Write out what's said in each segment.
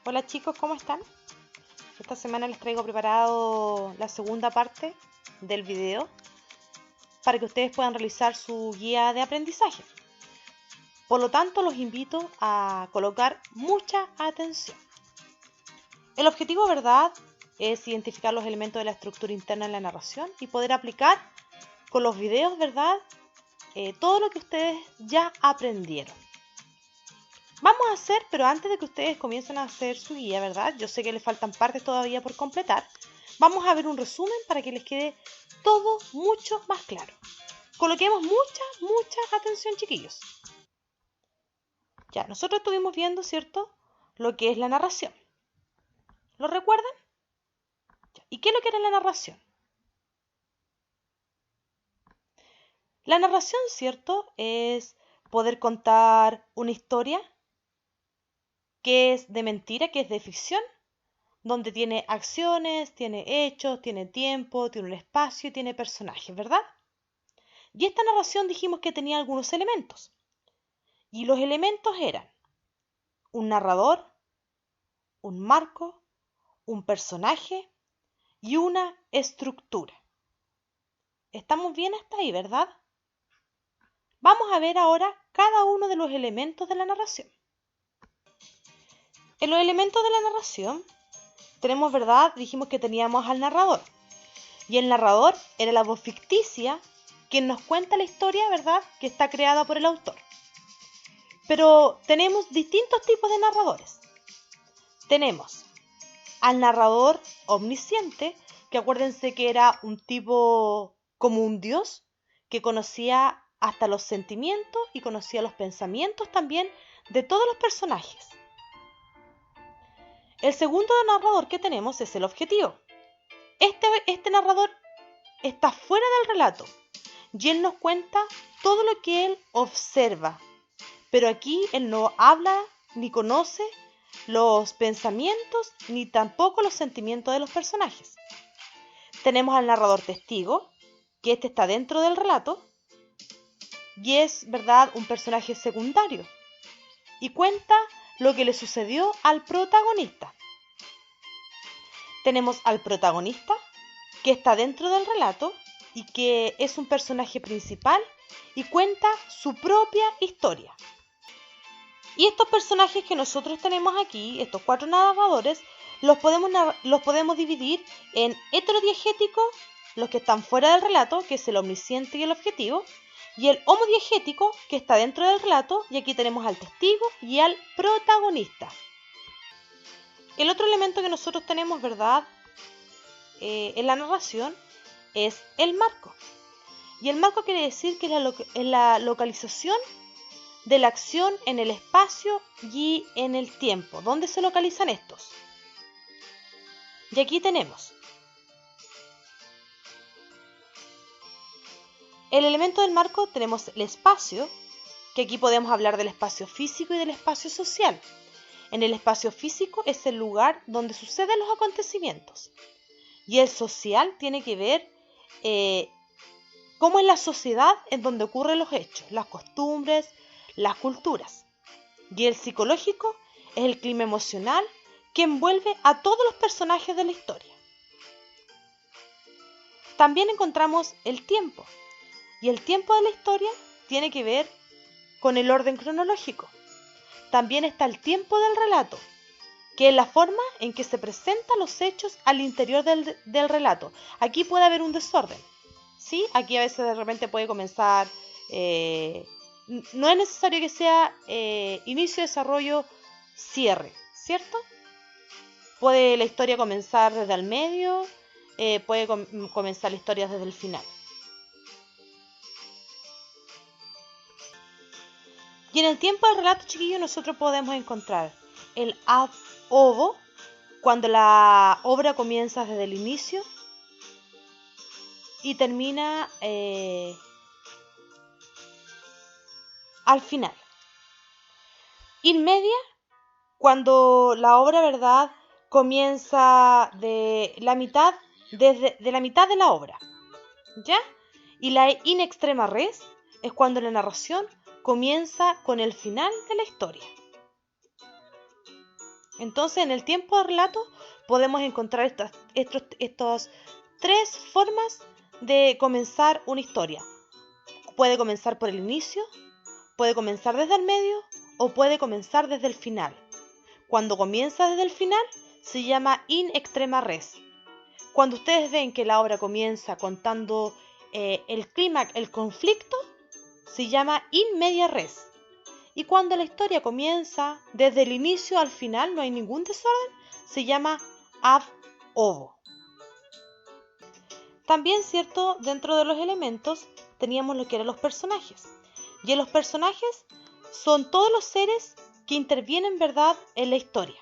Hola chicos, ¿cómo están? Esta semana les traigo preparado la segunda parte del video para que ustedes puedan realizar su guía de aprendizaje. Por lo tanto, los invito a colocar mucha atención. El objetivo, ¿verdad?, es identificar los elementos de la estructura interna en la narración y poder aplicar con los videos, ¿verdad?, todo lo que ustedes ya aprendieron. Vamos a hacer, pero antes de que ustedes comiencen a hacer su guía, ¿verdad? Yo sé que les faltan partes todavía por completar. Vamos a ver un resumen para que les quede todo mucho más claro. Coloquemos mucha atención, chiquillos. Ya, nosotros estuvimos viendo, ¿cierto?, lo que es la narración. ¿Lo recuerdan? Ya. ¿Y qué es lo que era la narración? La narración, ¿cierto?, es poder contar una historia que es de mentira, que es de ficción, donde tiene acciones, tiene hechos, tiene tiempo, tiene un espacio y tiene personajes, ¿verdad? Y esta narración dijimos que tenía algunos elementos. Y los elementos eran un narrador, un marco, un personaje y una estructura. ¿Estamos bien hasta ahí, verdad? Vamos a ver ahora cada uno de los elementos de la narración. En los elementos de la narración tenemos, ¿verdad? Dijimos que teníamos al narrador. Y el narrador era la voz ficticia quien nos cuenta la historia, ¿verdad?, que está creada por el autor. Pero tenemos distintos tipos de narradores. Tenemos al narrador omnisciente, que acuérdense que era un tipo como un dios, que conocía hasta los sentimientos y conocía los pensamientos también de todos los personajes. El segundo narrador que tenemos es el objetivo. Este narrador está fuera del relato y él nos cuenta todo lo que él observa. Pero aquí él no habla ni conoce los pensamientos ni tampoco los sentimientos de los personajes. Tenemos al narrador testigo, que este está dentro del relato y es, ¿verdad?, un personaje secundario y cuenta lo que le sucedió al protagonista. Tenemos al protagonista, que está dentro del relato y que es un personaje principal y cuenta su propia historia. Y estos personajes que nosotros tenemos aquí, estos 4 narradores, los podemos dividir en heterodiegéticos, los que están fuera del relato, que es el omnisciente y el objetivo, y el homodiegético, que está dentro del relato, y aquí tenemos al testigo y al protagonista. El otro elemento que nosotros tenemos, ¿verdad?, en la narración es el marco. Y el marco quiere decir que es la localización de la acción en el espacio y en el tiempo. ¿Dónde se localizan estos? Y aquí tenemos el elemento del marco, tenemos el espacio, que aquí podemos hablar del espacio físico y del espacio social. En el espacio físico es el lugar donde suceden los acontecimientos. Y el social tiene que ver cómo es la sociedad en donde ocurren los hechos, las costumbres, las culturas. Y el psicológico es el clima emocional que envuelve a todos los personajes de la historia. También encontramos el tiempo. Y el tiempo de la historia tiene que ver con el orden cronológico. También está el tiempo del relato, que es la forma en que se presentan los hechos al interior del relato. Aquí puede haber un desorden, ¿sí? Aquí a veces de repente puede comenzar, no es necesario que sea inicio, desarrollo, cierre, ¿cierto? Puede la historia comenzar desde el medio, puede comenzar la historia desde el final. Y en el tiempo del relato, chiquillos, nosotros podemos encontrar el ad ovo, cuando la obra comienza desde el inicio y termina al final. In media, cuando la obra, ¿verdad?, comienza de la mitad de la obra, ¿ya? Y la in extrema res es cuando la narración comienza con el final de la historia. Entonces, en el tiempo de relato podemos encontrar estas tres formas de comenzar una historia. Puede comenzar por el inicio, puede comenzar desde el medio o puede comenzar desde el final. Cuando comienza desde el final, se llama in extrema res. Cuando ustedes ven que la obra comienza contando el clímax, el conflicto, se llama in media res. Y cuando la historia comienza desde el inicio al final, no hay ningún desorden, se llama ab ovo. También, cierto, dentro de los elementos teníamos lo que eran los personajes. Y en los personajes son todos los seres que intervienen, ¿verdad?, en la historia.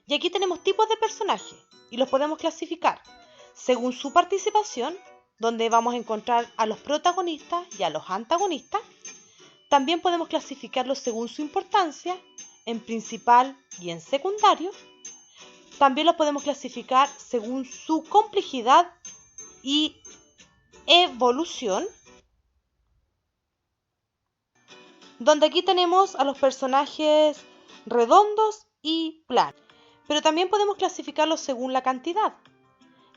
Y aquí tenemos tipos de personajes y los podemos clasificar según su participación, donde vamos a encontrar a los protagonistas y a los antagonistas. También podemos clasificarlos según su importancia, en principal y en secundario. También los podemos clasificar según su complejidad y evolución, donde aquí tenemos a los personajes redondos y planos. Pero también podemos clasificarlos según la cantidad.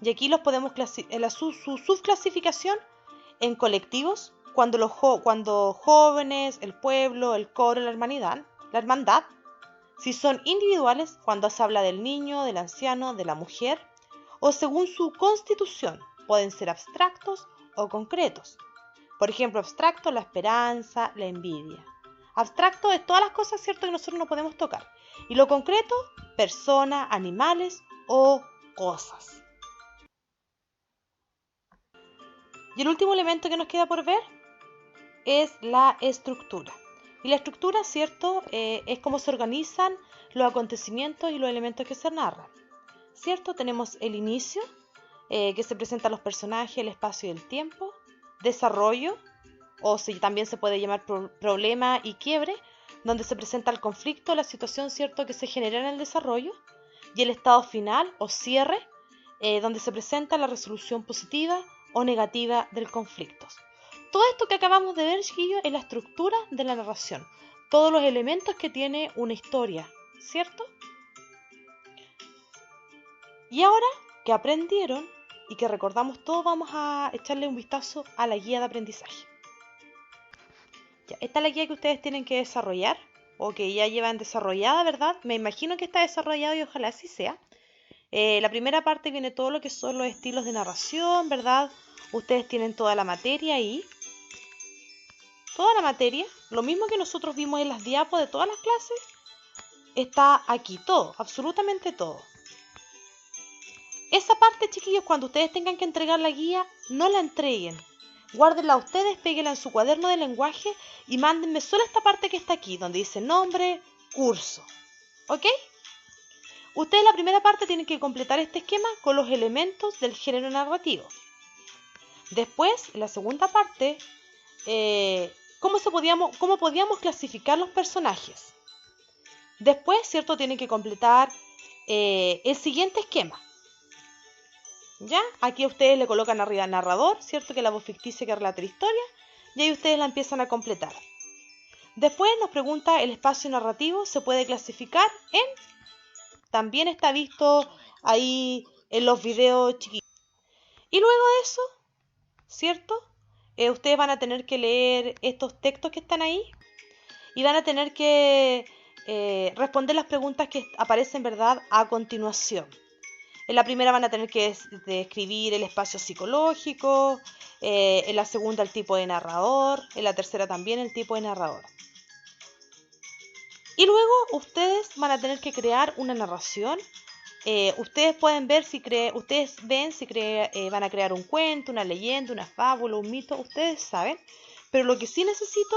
Y aquí los podemos clasificar su subclasificación en colectivos, cuando jóvenes, el pueblo, el coro, la hermandad. Si son individuales, cuando se habla del niño, del anciano, de la mujer, o según su constitución, pueden ser abstractos o concretos. Por ejemplo, abstracto, la esperanza, la envidia. Abstracto es todas las cosas, ¿cierto?, que nosotros no podemos tocar. Y lo concreto, personas, animales o cosas. Y el último elemento que nos queda por ver es la estructura. Y la estructura, ¿cierto?, es cómo se organizan los acontecimientos y los elementos que se narran. ¿Cierto? Tenemos el inicio, que se presentan los personajes, el espacio y el tiempo. Desarrollo, o también se puede llamar problema y quiebre, donde se presenta el conflicto, la situación, ¿cierto?, que se genera en el desarrollo. Y el estado final o cierre, donde se presenta la resolución positiva o negativa del conflicto. Todo esto que acabamos de ver, chiquillos, es la estructura de la narración. Todos los elementos que tiene una historia, ¿cierto? Y ahora que aprendieron y que recordamos todo, vamos a echarle un vistazo a la guía de aprendizaje. Ya, esta es la guía que ustedes tienen que desarrollar, o que ya llevan desarrollada, ¿verdad? Me imagino que está desarrollado y ojalá así sea. La primera parte viene todo lo que son los estilos de narración, ¿verdad? Ustedes tienen toda la materia ahí. Toda la materia, lo mismo que nosotros vimos en las diapos de todas las clases, está aquí todo, absolutamente todo. Esa parte, chiquillos, cuando ustedes tengan que entregar la guía, no la entreguen. Guárdenla ustedes, péguenla en su cuaderno de lenguaje y mándenme solo esta parte que está aquí, donde dice nombre, curso. ¿Ok? Ustedes la primera parte tienen que completar este esquema con los elementos del género narrativo. Después, en la segunda parte, ¿cómo podíamos clasificar los personajes? Después, ¿cierto? Tienen que completar el siguiente esquema. ¿Ya? Aquí ustedes le colocan arriba narrador, ¿cierto?, que es la voz ficticia que relata la historia, y ahí ustedes la empiezan a completar. Después nos pregunta el espacio narrativo, se puede clasificar en... También está visto ahí en los videos chiquitos. Y luego de eso, ¿cierto? Ustedes van a tener que leer estos textos que están ahí y van a tener que responder las preguntas que aparecen, ¿verdad?, a continuación. En la primera van a tener que describir el espacio psicológico, en la segunda el tipo de narrador, en la tercera también el tipo de narrador. Y luego ustedes van a tener que crear una narración. Ustedes pueden ver si van a crear un cuento, una leyenda, una fábula, un mito, ustedes saben. Pero lo que sí necesito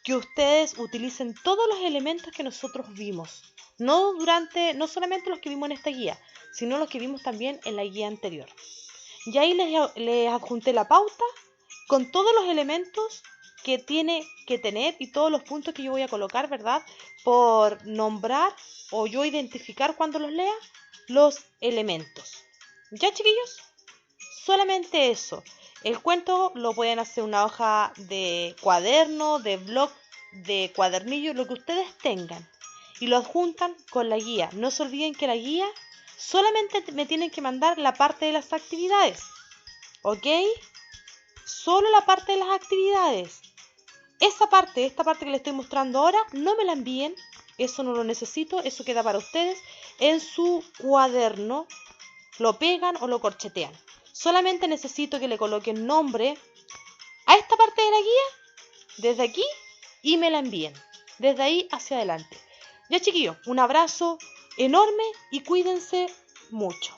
que ustedes utilicen todos los elementos que nosotros vimos. No solamente los que vimos en esta guía, sino los que vimos también en la guía anterior. Y ahí les adjunté la pauta con todos los elementos que tiene que tener y todos los puntos que yo voy a colocar, ¿verdad?, por nombrar o yo identificar cuando los lea los elementos. ¿Ya, chiquillos? Solamente eso. El cuento lo pueden hacer una hoja de cuaderno, de blog, de cuadernillo, lo que ustedes tengan. y lo adjuntan con la guía. No se olviden que la guía solamente me tienen que mandar la parte de las actividades, ¿ok? Solo la parte de las actividades. Esta parte que les estoy mostrando ahora, no me la envíen, eso no lo necesito, eso queda para ustedes en su cuaderno, lo pegan o lo corchetean. Solamente necesito que le coloquen nombre a esta parte de la guía, desde aquí, y me la envíen, desde ahí hacia adelante. Ya chiquillos, un abrazo enorme y cuídense mucho.